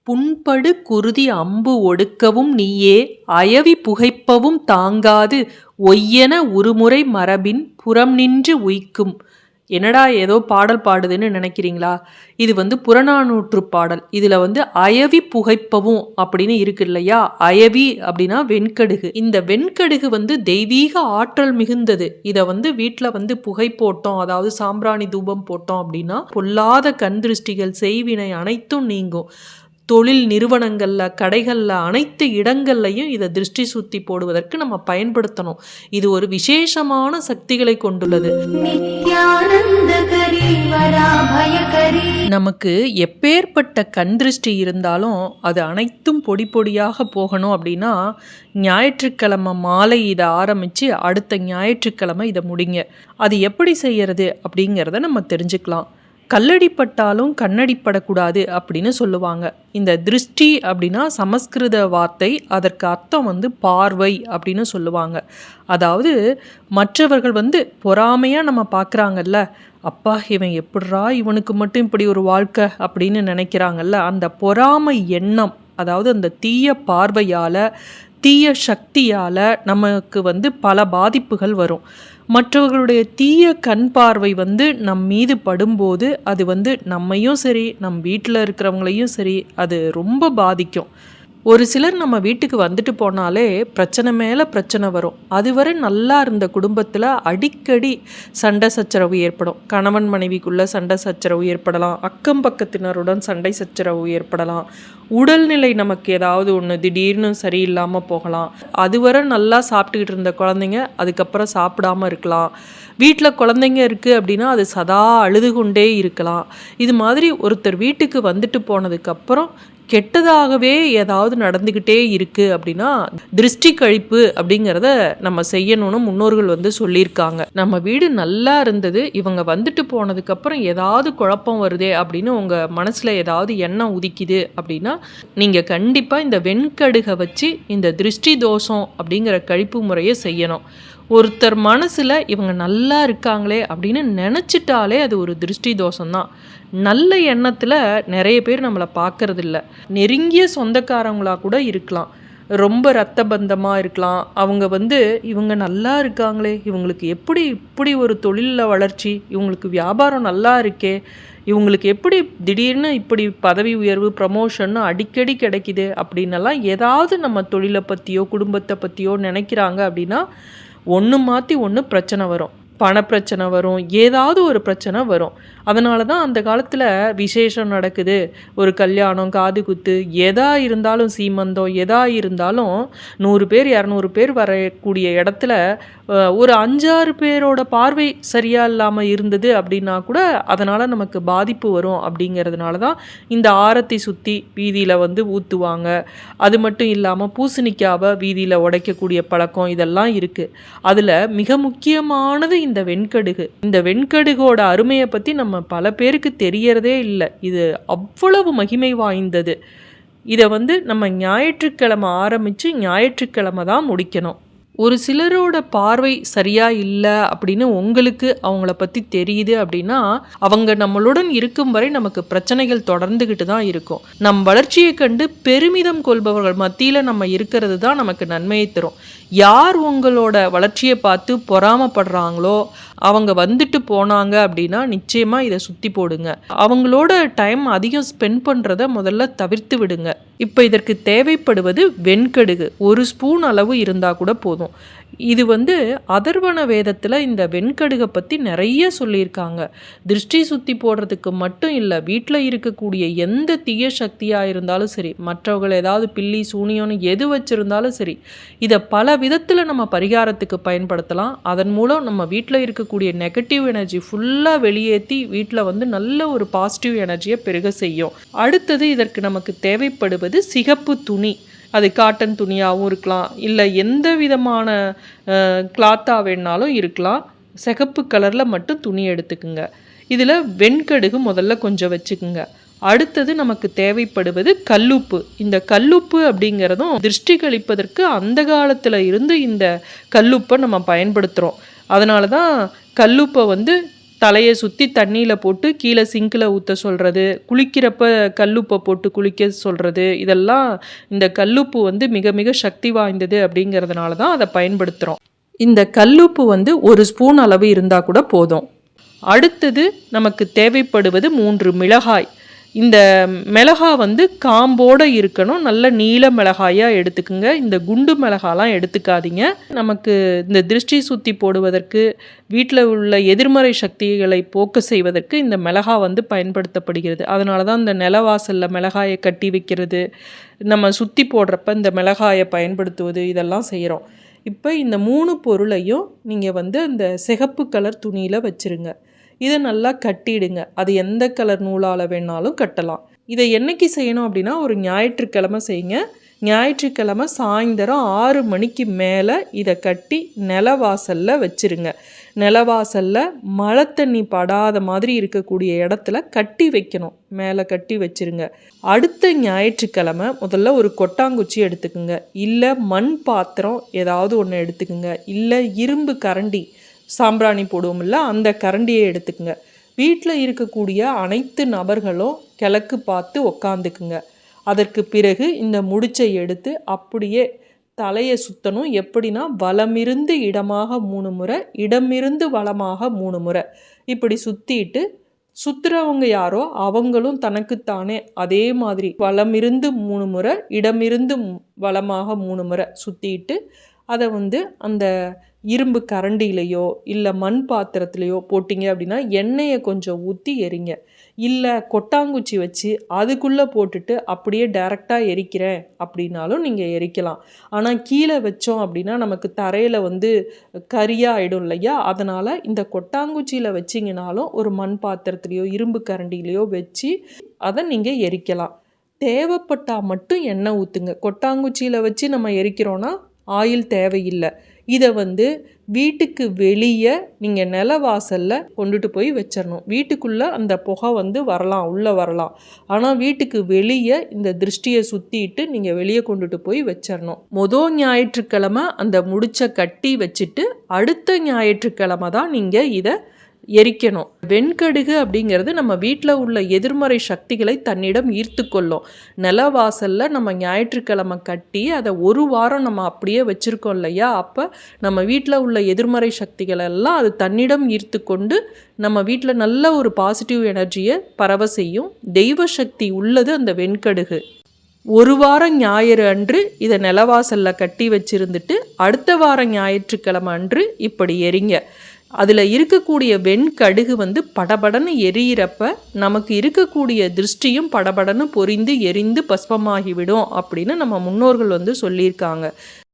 புண்படு குருதி அம்பு ஒடுக்கவும் நீயே அயவி புகைப்பவும் தாங்காது ஒய்யென உருமுறை மரபின் புறம் நின்று உய்க்கும். என்னடா ஏதோ பாடல் பாடுதுன்னு நினைக்கிறீங்களா? இது புறநானூற்று பாடல். இதில் அயவி புகைப்பவும் அப்படின்னு இருக்கு இல்லையா? அயவி அப்படின்னா வெண்கடுகு. இந்த வெண்கடுகு தெய்வீக ஆற்றல் மிகுந்தது. இதை வீட்டில் புகை போட்டோம், அதாவது சாம்பிராணி தூபம் போட்டோம் அப்படின்னா பொல்லாத கண் திருஷ்டிகள் செய்வினை அனைத்தும் நீங்கும். தொழில் நிறுவனங்கள்ல, கடைகள்ல, அனைத்து இடங்கள்லையும் இதை திருஷ்டி சுத்தி போடுவதற்கு நம்ம பயன்படுத்தணும். இது ஒரு விசேஷமான சக்திகளை கொண்டுள்ளது. நமக்கு எப்பேற்பட்ட கண் திருஷ்டி இருந்தாலும் அது அனைத்தும் பொடி பொடியாக போகணும் அப்படின்னா ஞாயிற்றுக்கிழமை மாலை இதை ஆரம்பித்து அடுத்த ஞாயிற்றுக்கிழமை இதை முடிங்க. அது எப்படி செய்யறது அப்படிங்கிறத நம்ம தெரிஞ்சுக்கலாம். கல்லடிப்பட்டாலும் கண்ணடிப்படக்கூடாது அப்படின்னு சொல்லுவாங்க. இந்த திருஷ்டி அப்படின்னா சமஸ்கிருத வார்த்தை, அதற்கு அர்த்தம் பார்வை அப்படின்னு சொல்லுவாங்க. அதாவது மற்றவர்கள் பொறாமையாக நம்ம பார்க்குறாங்கல்ல, அப்பா இவன் எப்படிரா இவனுக்கு மட்டும் இப்படி ஒரு வாழ்க்கை அப்படின்னு நினைக்கிறாங்கல்ல, அந்த பொறாமை எண்ணம், அதாவது அந்த தீய பார்வையால், தீய சக்தியால் நமக்கு பல பாதிப்புகள் வரும். மற்றவர்களுடைய தீய கண் பார்வை நம் மீது படும்போது அது நம்மையும் சரி, நம் வீட்டில் இருக்கிறவங்களையும் சரி, அது ரொம்ப பாதிக்கும். ஒரு சிலர் நம்ம வீட்டுக்கு வந்துட்டு போனாலே பிரச்சனை மேலே பிரச்சனை வரும். அதுவரை நல்லா இருந்த குடும்பத்தில் அடிக்கடி சண்டை சச்சரவு ஏற்படும். கணவன் மனைவிக்குள்ளே சண்டை சச்சரவு ஏற்படலாம், அக்கம் பக்கத்தினருடன் சண்டை சச்சரவு ஏற்படலாம், உடல்நிலை நமக்கு ஏதாவது ஒன்று திடீர்னு சரியில்லாமல் போகலாம். அதுவரை நல்லா சாப்பிட்டுக்கிட்டு இருந்த குழந்தைங்க அதுக்கப்புறம் சாப்பிடாமல் இருக்கலாம். வீட்டில் குழந்தைங்க இருக்குது அப்படின்னா அது சதா அழுது கொண்டே இருக்கலாம். இது மாதிரி ஒருத்தர் வீட்டுக்கு வந்துட்டு போனதுக்கப்புறம் கெட்டதாகவே ஏதாவது நடந்துக்கிட்டே இருக்குது அப்படின்னா திருஷ்டி கழிப்பு அப்படிங்கிறத நம்ம செய்யணும்னு முன்னோர்கள் சொல்லியிருக்காங்க. நம்ம வீடு நல்லா இருந்தது, இவங்க வந்துட்டு போனதுக்கப்புறம் ஏதாவது குழப்பம் வருதே அப்படின்னு உங்கள் மனசில் ஏதாவது எண்ணம் உதிக்குது அப்படின்னா நீங்கள் கண்டிப்பாக இந்த வெண்கடுகை வச்சு இந்த திருஷ்டி தோஷம் அப்படிங்கிற கழிப்பு முறையை செய்யணும். ஒருத்தர் மனசில் இவங்க நல்லா இருக்காங்களே அப்படின்னு நினச்சிட்டாலே அது ஒரு திருஷ்டி தோஷம்தான். நல்ல எண்ணத்தில் நிறைய பேர் நம்மளை பார்க்கறதில்ல. நெருங்கிய சொந்தக்காரங்களாக கூட இருக்கலாம், ரொம்ப இரத்த பந்தமாக இருக்கலாம். அவங்க இவங்க நல்லா இருக்காங்களே, இவங்களுக்கு எப்படி இப்படி ஒரு தொழிலில் வளர்ச்சி, இவங்களுக்கு வியாபாரம் நல்லா இருக்கே, இவங்களுக்கு எப்படி திடீர்னு இப்படி பதவி உயர்வு ப்ரமோஷன் அடிக்கடி கிடைக்குது அப்படின்னெல்லாம் ஏதாவது நம்ம தொழிலை பற்றியோ குடும்பத்தை பற்றியோ நினைக்கிறாங்க அப்படின்னா ஒன்று மாற்றி ஒன்று பிரச்சனை வரும். பணப்பிரச்சனை வரும், ஏதாவது ஒரு பிரச்சனை வரும். அதனால தான் அந்த காலத்தில் விசேஷம் நடக்குது, ஒரு கல்யாணம், காது குத்து, எதா இருந்தாலும், சீமந்தம் எதா இருந்தாலும் 100 பேர் 200 பேர் வரக்கூடிய இடத்துல ஒரு 5-6 பேரோட பார்வை சரியாக இல்லாமல் இருந்தது அப்படின்னா கூட அதனால் நமக்கு பாதிப்பு வரும். அப்படிங்கிறதுனால தான் இந்த ஆரத்தி சுற்றி வீதியில் ஊற்றுவாங்க. அது மட்டும் இல்லாமல் பூசணிக்காவை வீதியில் உடைக்கக்கூடிய பழக்கம் இதெல்லாம் இருக்குது. அதில் மிக முக்கியமானது இந்த வெண்கடுகு. இந்த வெண்கடுகோட அருமையை பற்றி நம்ம பல பேருக்கு தெரியறதே இல்லை. இது அவ்வளவு மகிமை வாய்ந்தது. இதை நம்ம ஞாயிற்றுக்கிழமை ஆரம்பித்து ஞாயிற்றுக்கிழமை தான் முடிக்கணும். ஒரு சிலரோட பார்வை சரியாக இல்லை அப்படின்னு உங்களுக்கு அவங்கள பற்றி தெரியுது அப்படின்னா அவங்க நம்மளுடன் இருக்கும் வரை நமக்கு பிரச்சனைகள் தொடர்ந்துக்கிட்டு தான் இருக்கும். நம் வளர்ச்சியை கண்டு பெருமிதம் கொள்பவர்கள் மத்தியில் நம்ம இருக்கிறது தான் நமக்கு நன்மையை தரும். யார் உங்களோட வளர்ச்சியை பார்த்து பொறாமப்படுறாங்களோ அவங்க வந்துட்டு போனாங்க அப்படின்னா நிச்சயமாக இதை சுற்றி போடுங்க. அவங்களோட டைம் அதிகம் ஸ்பெண்ட் பண்ணுறத முதல்ல தவிர்த்து விடுங்க. இப்போ இதற்கு தேவைப்படுவது வெண்கடுகு 1 ஸ்பூன் அளவு இருந்தால் கூட போதும். இது அதர்வண வேதத்தில் இந்த வெண்கடுகை பற்றி நிறைய சொல்லியிருக்காங்க. திருஷ்டி சுற்றி போடுறதுக்கு மட்டும் இல்லை, வீட்டில் இருக்கக்கூடிய எந்த தீய சக்தியாக இருந்தாலும் சரி, மற்றவர்கள் ஏதாவது பில்லி சூனியம்னு எது வச்சுருந்தாலும் சரி, இதை பல விதத்தில் நம்ம பரிகாரத்துக்கு பயன்படுத்தலாம். அதன் மூலம் நம்ம வீட்டில் இருக்கக்கூடிய நெகட்டிவ் எனர்ஜி ஃபுல்லாக வெளியேற்றி வீட்டில் நல்ல ஒரு பாசிட்டிவ் எனர்ஜியை பெருக செய்யும். அடுத்தது இதற்கு நமக்கு தேவைப்படுவது சிகப்பு துணி. அது காட்டன் துணியாகவும் இருக்கலாம், இல்லை எந்த விதமான கிளாத்தாக வேணாலும் இருக்கலாம். சிகப்பு கலரில் மட்டும் துணி எடுத்துக்குங்க. இதில் வெண்கடுகு முதல்ல கொஞ்சம் வச்சுக்குங்க. அடுத்தது நமக்கு தேவைப்படுவது கல்லுப்பு. இந்த கல்லுப்பு அப்படிங்கிறதும் திருஷ்டி கழிப்பதற்கு அந்த காலத்தில் இருந்து இந்த கல்லுப்பை நம்ம பயன்படுத்துகிறோம். அதனால தான் கல்லுப்பை தலையை சுற்றி தண்ணியில் போட்டு கீழே சிங்கில் ஊற்ற சொல்கிறது, குளிக்கிறப்ப கல்லுப்பை போட்டு குளிக்க சொல்கிறது, இதெல்லாம் இந்த கல்லுப்பு வந்து மிக மிக சக்தி வாய்ந்தது அப்படிங்கிறதுனால தான் அதை பயன்படுத்துகிறோம். இந்த கல்லுப்பு வந்து 1 ஸ்பூன் அளவு இருந்தால் கூட போதும். அடுத்தது நமக்கு தேவைப்படுவது 3 மிளகாய். இந்த மிளகாய் வந்து காம்போடு இருக்கணும், நல்ல நீல மிளகாயாக எடுத்துக்குங்க. இந்த குண்டு மிளகாலாம் எடுத்துக்காதீங்க. நமக்கு இந்த திருஷ்டி சுத்தி போடுவதற்கு, வீட்டில் உள்ள எதிர்மறை சக்திகளை போக்க செய்வதற்கு இந்த மிளகாய் வந்து பயன்படுத்தப்படுகிறது. அதனால தான் இந்த நிலவாசலில் மிளகாயை கட்டி வைக்கிறது, நம்ம சுற்றி போடுறப்ப இந்த மிளகாயை பயன்படுத்துவது, இதெல்லாம் செய்கிறோம். இப்போ இந்த 3 பொருளையும் நீங்கள் வந்து அந்த சிகப்பு கலர் துணியில் வச்சுருங்க. இதை நல்லா கட்டிடுங்க. அது எந்த கலர் நூலால் வேணாலும் கட்டலாம். இதை என்னைக்கு செய்யணும் அப்படின்னா, ஒரு ஞாயிற்றுக்கிழமை செய்யுங்க. ஞாயிற்றுக்கிழமை சாயந்தரம் 6 மணிக்கு மேலே இதை கட்டி நிலவாசலில் வச்சுருங்க. நிலவாசலில் மழை தண்ணி படாத மாதிரி இருக்கக்கூடிய இடத்துல கட்டி வைக்கணும். மேலே கட்டி வச்சுருங்க. அடுத்த ஞாயிற்றுக்கிழமை முதல்ல ஒரு கொட்டாங்குச்சி எடுத்துக்குங்க, இல்லை மண் பாத்திரம் ஏதாவது ஒன்று எடுத்துக்குங்க, இல்லை இரும்பு கரண்டி, சாம்பிராணி போடுவோம்ல அந்த கரண்டியை எடுத்துக்குங்க. வீட்டில் இருக்கக்கூடிய அனைத்து நபர்களும் கிழக்கு பார்த்து உக்காந்துக்குங்க. அதற்கு பிறகு இந்த முடிச்சை எடுத்து அப்படியே தலையை சுற்றணும். எப்படின்னா, வலமிருந்து இடமாக 3 முறை, இடமிருந்து வலமாக 3 முறை இப்படி சுற்றிட்டு, சுற்றுறவங்க யாரோ அவங்களும் தனக்குத்தானே அதே மாதிரி வலமிருந்து 3 முறை, இடமிருந்து வலமாக 3 முறை சுற்றிட்டு, அதை வந்து அந்த இரும்பு கரண்டிலையோ இல்லை மண் பாத்திரத்துலையோ போட்டிங்க அப்படின்னா எண்ணெயை கொஞ்சம் ஊற்றி எரிங்க. இல்லை கொட்டாங்குச்சி வச்சு அதுக்குள்ளே போட்டுட்டு அப்படியே டைரெக்டாக எரிக்கிறேன் அப்படின்னாலும் நீங்கள் எரிக்கலாம். ஆனால் கீழே வச்சோம் அப்படின்னா நமக்கு தரையில் வந்து கரியாக ஆகிடும் இல்லையா? அதனால் இந்த கொட்டாங்குச்சியில் வச்சிங்கனாலும் ஒரு மண் பாத்திரத்துலையோ இரும்பு கரண்டிலையோ வச்சு அதை நீங்கள் எரிக்கலாம். தேவைப்பட்டால் மட்டும் எண்ணெய் ஊற்றுங்க. கொட்டாங்குச்சியில் வச்சு நம்ம எரிக்கிறோன்னா ஆயில் தேவையில்லை. இதை வந்து வீட்டுக்கு வெளியே நீங்கள் நிலவாசலில் கொண்டுட்டு போய் வச்சிடணும். வீட்டுக்குள்ளே அந்த புகை வந்து வரலாம், உள்ளே வரலாம். ஆனால் வீட்டுக்கு வெளியே இந்த திருஷ்டியை சுற்றிட்டு நீங்கள் வெளியே கொண்டுட்டு போய் வச்சிடணும். ஞாயிற்றுக்கிழமை அந்த முடிச்சை கட்டி வச்சுட்டு அடுத்த ஞாயிற்றுக்கிழமை தான் நீங்கள் இதை எரிக்கணும். வெண்கடுகு அப்படிங்கிறது நம்ம வீட்டில் உள்ள எதிர்மறை சக்திகளை தன்னிடம் ஈர்த்து கொள்ளும். நிலவாசலில் நம்ம ஞாயிற்றுக்கிழமை கட்டி அதை 1 வாரம் நம்ம அப்படியே வச்சுருக்கோம் இல்லையா? அப்போ நம்ம வீட்டில் உள்ள எதிர்மறை சக்திகள் எல்லாம் அது தன்னிடம் ஈர்த்து கொண்டு நம்ம வீட்டில் நல்ல ஒரு பாசிட்டிவ் எனர்ஜியை பரவ செய்யும். தெய்வ சக்தி உள்ளது அந்த வெண்கடுகு. 1 வாரம் ஞாயிறு அன்று இதை நிலவாசலில் கட்டி வச்சுருந்துட்டு அடுத்த வாரம் ஞாயிற்றுக்கிழமை அன்று இப்படி எரிங்க. அதில் இருக்கக்கூடிய வெண்கடுகு வந்து படபடன்னு எரியிறப்ப நமக்கு இருக்கக்கூடிய திருஷ்டியும் படபடன்னு பொரிந்து எரிந்து பஸ்பமாகிவிடும் அப்படின்னு நம்ம முன்னோர்கள் வந்து சொல்லியிருக்காங்க.